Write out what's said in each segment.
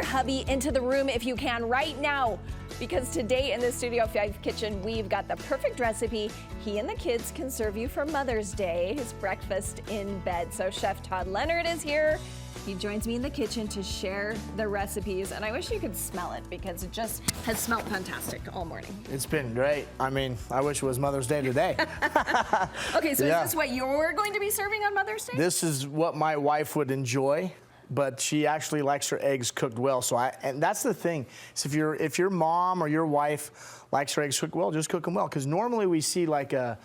hubby into the room if you can right now, because today in the Studio 5 kitchen, we've got the perfect recipe he and the kids can serve you for Mother's Day, his breakfast in bed. So Chef Todd Leonard is here. He joins me in the kitchen to share the recipes, and I wish you could smell it because it just has smelled fantastic all morning. It's been great. I mean, I wish it was Mother's Day today. Okay, so is this what you're going to be serving on Mother's Day? This is what my wife would enjoy, but she actually likes her eggs cooked well. So and that's the thing. So if your mom or your wife likes her eggs cooked well, just cook them well. Because normally we see like a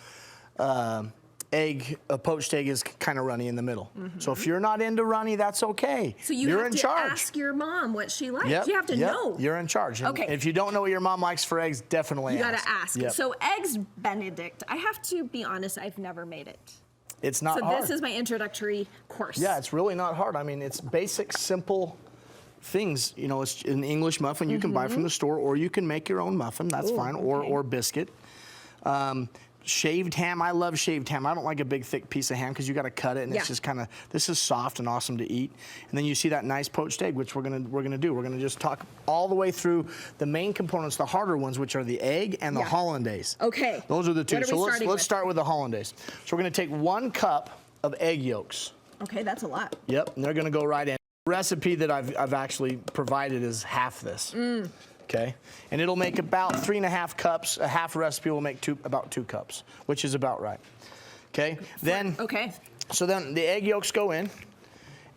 poached egg is kind of runny in the middle. So if you're not into runny, that's okay. So you're in charge. Ask your mom what she likes. You have to know. You're in charge. And okay. If you don't know what your mom likes for eggs, definitely you ask. gotta ask. Yep. So eggs Benedict, I have to be honest, I've never made it. It's not hard. So this is my introductory course. Yeah, it's really not hard. I mean, it's basic, simple things. You know, it's an English muffin you can buy from the store, or you can make your own muffin. That's fine, or biscuit. Shaved ham, I love shaved ham. I don't like a big thick piece of ham because you got to cut it, and it's just kind of, this is soft and awesome to eat. And then you see that nice poached egg, which we're gonna do. We're gonna just talk all the way through the main components, the harder ones, which are the egg and the hollandaise. Okay. Those are the two. So let's start with the hollandaise. So we're gonna take 1 cup of egg yolks. Okay, that's a lot. Yep, and they're gonna go right in. The recipe that I've actually provided is half this. Okay, and it'll make about 3.5 cups. A half recipe will make about 2 cups, which is about right. Okay, so then the egg yolks go in,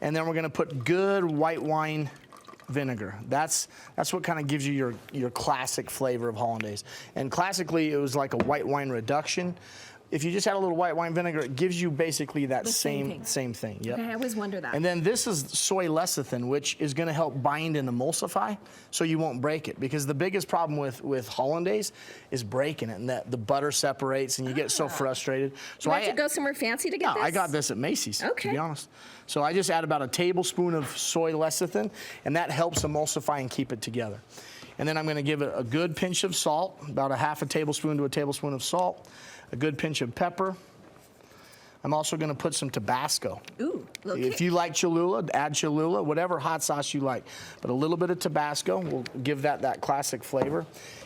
and then we're gonna put good white wine vinegar. That's what kind of gives you your classic flavor of hollandaise. And classically, it was like a white wine reduction. If you just add a little white wine vinegar, it gives you basically that same thing. Yep. Okay, I always wonder that. And then this is soy lecithin, which is going to help bind and emulsify, so you won't break it. Because the biggest problem with hollandaise is breaking it, and that the butter separates, and you get so frustrated. So I have to go somewhere fancy to get this? I got this at Macy's, to be honest. So I just add about a tablespoon of soy lecithin, and that helps emulsify and keep it together. And then I'm going to give it a good pinch of salt, about a half a tablespoon to a tablespoon of salt. A good pinch of pepper. I'm also going to put some Tabasco. Ooh, if you like Cholula, add Cholula, whatever hot sauce you like. But a little bit of Tabasco will give that classic flavor.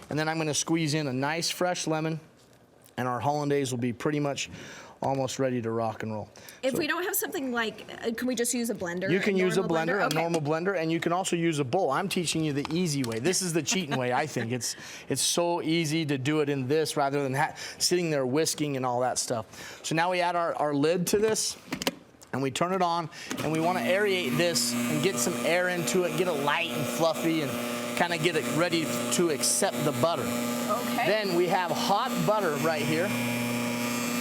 And then I'm going to squeeze in a nice fresh lemon, and our hollandaise will be pretty much almost ready to rock and roll. If we don't have something like, can we just use a blender? You can use a blender, a normal blender, and you can also use a bowl. I'm teaching you the easy way. This is the cheating way, I think. It's so easy to do it in this rather than sitting there whisking and all that stuff. So now we add our lid to this, and we turn it on, and we want to aerate this and get some air into it, get it light and fluffy, and kind of get it ready to accept the butter. Okay. Then we have hot butter right here.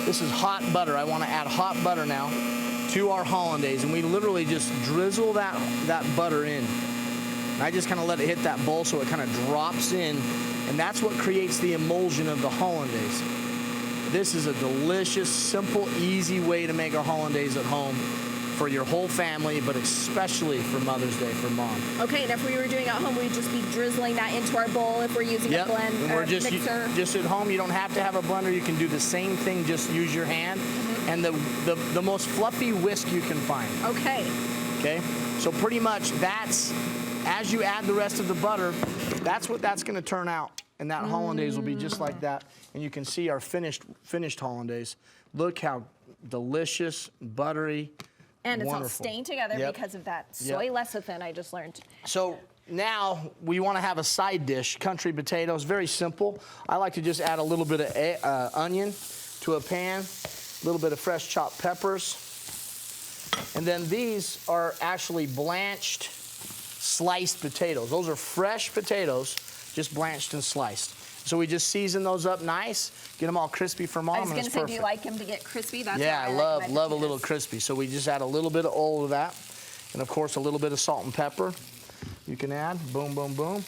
This is hot butter. I want to add hot butter now to our hollandaise, and we literally just drizzle that butter in. And I just kind of let it hit that bowl so it kind of drops in, and that's what creates the emulsion of the hollandaise. This is a delicious, simple, easy way to make a hollandaise at home for your whole family, but especially for Mother's Day for Mom. Okay, and if we were doing it at home, we'd just be drizzling that into our bowl if we're using a mixer. Just at home, you don't have to have a blender. You can do the same thing, just use your hand. And the most fluffy whisk you can find. Okay. Okay, so pretty much that's, as you add the rest of the butter, that's what that's gonna turn out. And that hollandaise will be just like that. And you can see our finished hollandaise. Look how delicious, buttery, and it's wonderful. all stained together because of that soy lecithin I just learned. So now we want to have a side dish, country potatoes, very simple. I like to just add a little bit of onion to a pan, a little bit of fresh chopped peppers. And then these are actually blanched, sliced potatoes. Those are fresh potatoes, just blanched and sliced. So we just season those up nice, get them all crispy for Mom. I was going to say, do you like them to get crispy? That's I love a little crispy. So we just add a little bit of oil to that, and of course a little bit of salt and pepper. You can add, boom, boom, boom.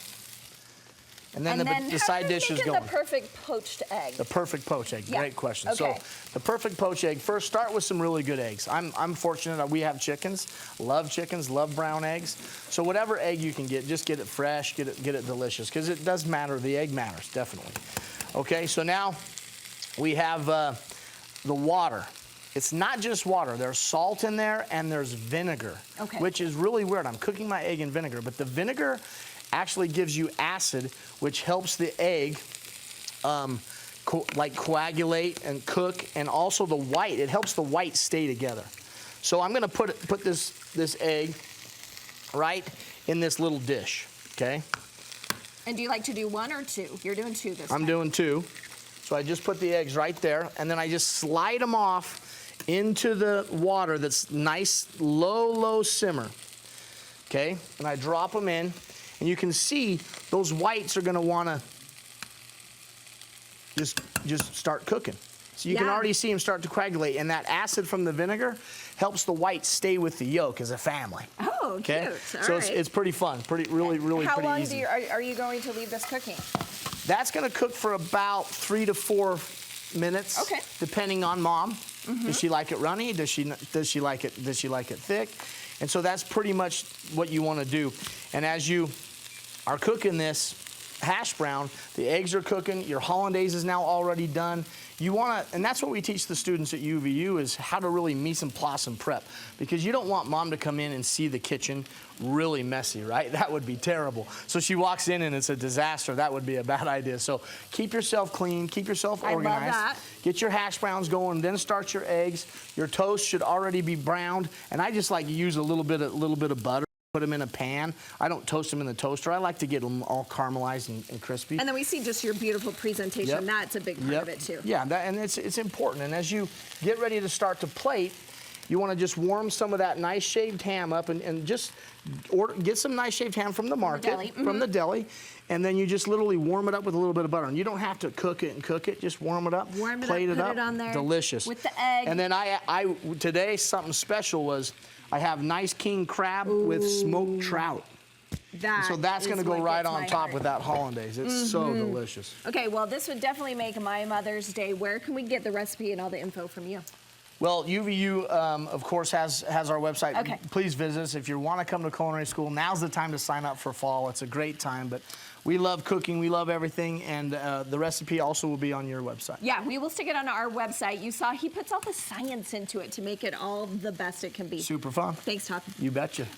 And then the side dish is going. The perfect poached egg. The perfect poached egg. Great question. So the perfect poached egg. First, start with some really good eggs. I'm fortunate that we have chickens. Love brown eggs. So whatever egg you can get, just get it fresh, get it delicious, because it does matter. The egg matters definitely. Okay. So now we have the water. it's not just water. There's salt in there and there's vinegar, which is really weird. I'm cooking my egg in vinegar, but the vinegar actually gives you acid, which helps the egg like coagulate and cook, and also the white. It helps the white stay together. So I'm gonna put this egg right in this little dish, okay? And do you like to do 1 or 2? You're doing 2 this time. I'm doing 2. So I just put the eggs right there, and then I just slide them off into the water that's nice, low simmer, okay? And I drop them in, and you can see those whites are gonna wanna just start cooking. So you can already see them start to coagulate, and that acid from the vinegar helps the whites stay with the yolk as a family. Oh, okay? Cute. So All right. it's pretty fun, really How pretty long easy. are you going to leave this cooking? That's gonna cook for about 3 to 4 minutes, depending on mom. Does she like it runny? Does she like it thick? And so that's pretty much what you want to do. And as you are cooking this hash brown, the eggs are cooking, your hollandaise is now already done. You want to, and that's what we teach the students at UVU, is how to really mise en place and prep, because you don't want mom to come in and see the kitchen really messy, right? That would be terrible. So she walks in and it's a disaster. That would be a bad idea. So keep yourself clean, keep yourself organized. I love that. Get your hash browns going, then start your eggs. Your toast should already be browned, and I just like to use a little bit of butter. Put them in a pan. I don't toast them in the toaster. I like to get them all caramelized and crispy. And then we see just your beautiful presentation. That's a big part of it too. Yeah, and it's important. And as you get ready to start to plate, you want to just warm some of that nice shaved ham up, and just get some nice shaved ham from the market, from the deli, and then you just literally warm it up with a little bit of butter. And you don't have to cook it. Just warm it up, plate it up, put it on there. Delicious. With the egg. And then today something special was, I have nice king crab with smoked trout. So that's going to go right on top with that hollandaise. It's so delicious. Okay, well, this would definitely make my Mother's Day. Where can we get the recipe and all the info from you? Well, UVU, of course, has our website. Okay. Please visit us. If you want to come to culinary school, now's the time to sign up for fall. It's a great time, but we love cooking. We love everything, and the recipe also will be on your website. Yeah, we will stick it on our website. You saw he puts all the science into it to make it all the best it can be. Super fun. Thanks, Todd. You betcha.